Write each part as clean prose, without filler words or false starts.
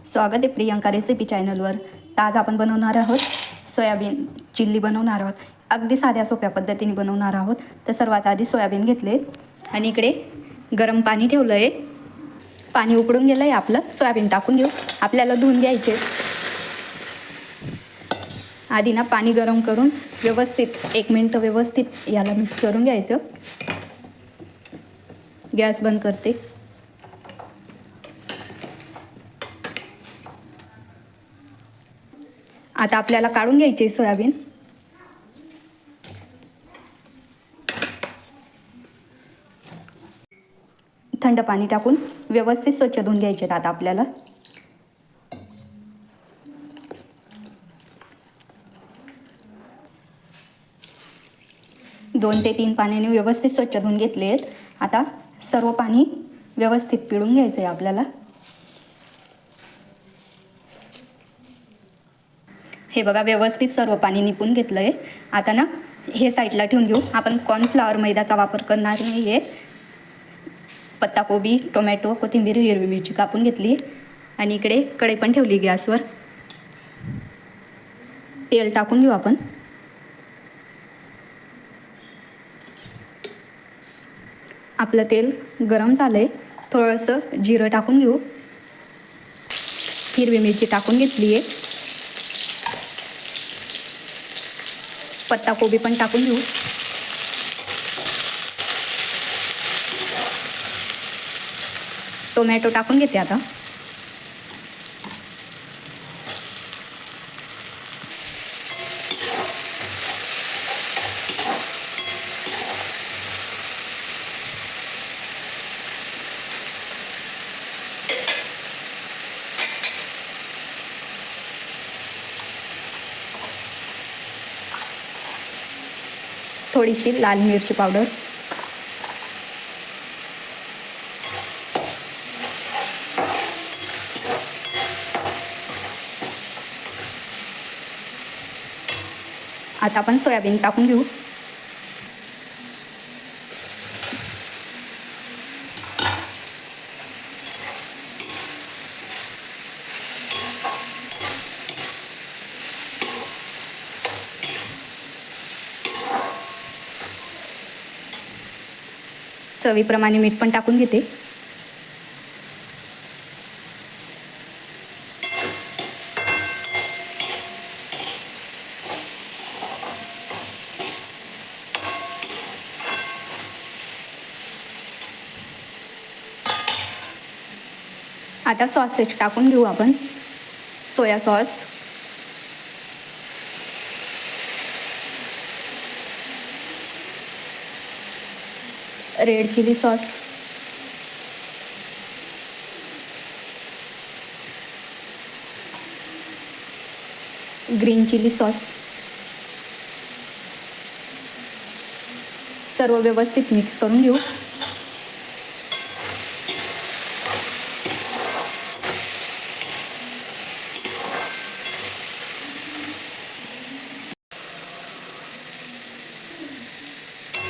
स्वागत आहे प्रियंका रेसिपी चॅनलवर. तर आज आपण बनवणार आहोत सोयाबीन चिल्ली बनवणार आहोत. अगदी साध्या सोप्या पद्धतीने बनवणार आहोत. तर सर्वात आधी सोयाबीन घेतले आणि इकडे गरम पाणी ठेवलं आहे. पाणी उकळून गेलं आहे आपलं. सोयाबीन टाकून घेऊ. आपल्याला धुवून घ्यायचे. आधी ना पाणी गरम करून व्यवस्थित 1 मिनिट व्यवस्थित याला मिक्स करून घ्यायचं. गॅस बंद करते. आता आपल्याला काढून घ्यायचे सोयाबीन. थंड पाणी टाकून व्यवस्थित स्वच्छ धुवून घ्यायचे. आता आपल्याला 2 ते 3 पाण्याने व्यवस्थित स्वच्छ धुवून घेतले आहेत. आता सर्व पाणी व्यवस्थित पिळून घ्यायचं आहे आपल्याला. हे बघा, व्यवस्थित सर्व पाणी निपून घेतलं आहे. आता ना हे साईडला ठेवून घेऊ. आपण कॉर्नफ्लॉवर मैद्याचा वापर करणार नाही आहे. पत्ताकोबी, टोमॅटो, कोथिंबीर, हिरवी मिरची कापून घेतली आणि इकडे कढई पण ठेवली गॅसवर. तेल टाकून घेऊ आपण. आपलं तेल गरम झालं आहे. थोडंसं जिरं टाकून घेऊ. हिरवी मिरची टाकून घेतली आहे. पत्ताकोबी पण टाकून घेऊ. टोमॅटो टाकून घेते आता. थोडीशी लाल मिरची पावडर, आता आपण सोयाबीन टाकून घेऊ. चवीप्रमाणे मीठ पण टाकून घेते. आता सॉसेस टाकून घेऊ आपण. Soya sauce, red chilli sauce, green chilli sauce. सर्व व्यवस्थित मिक्स करून घेऊ.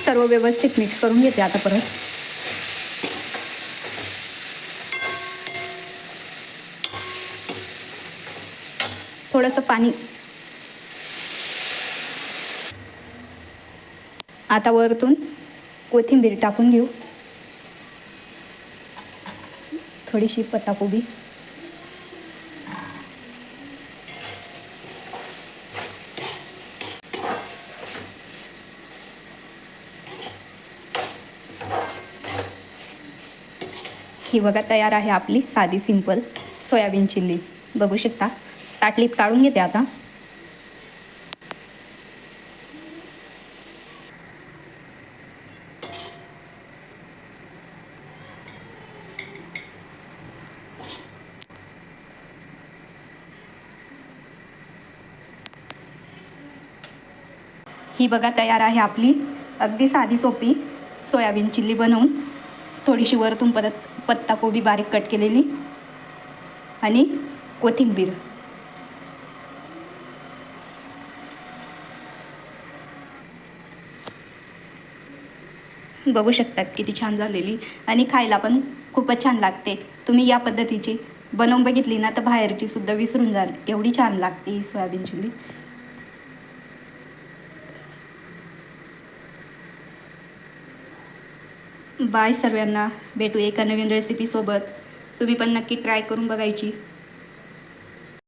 सर्व व्यवस्थित मिक्स करून घेते आता परत. थोडंसं पाणी. आता वरतून कोथिंबीर टाकून घेऊ. थोडीशी पत्ताकोबी, ही बघा तयार आहे आपली साधी सिंपल सोयाबीन चिल्ली. बघू शकता. ताटलीत काढून घेते आता. ही बघा तयार आहे आपली अगदी साधी सोपी सोयाबीन चिल्ली बनवून. थोडीशी वरतून परत पत्ताकोबी बारीक कट केलेली आणि कोथिंबीर. बघू शकतात किती छान झालेली आणि खायला पण खूपच छान लागते. तुम्ही या पद्धतीची बनवून बघितली ना तर बाहेरची सुद्धा विसरून जाल, एवढी छान लागते ही सोयाबीन चिल्ली. बाय सर्वांना, भेटू एका नवीन रेसिपीसोबत. तुम्ही पण नक्की ट्राय करून बघायची.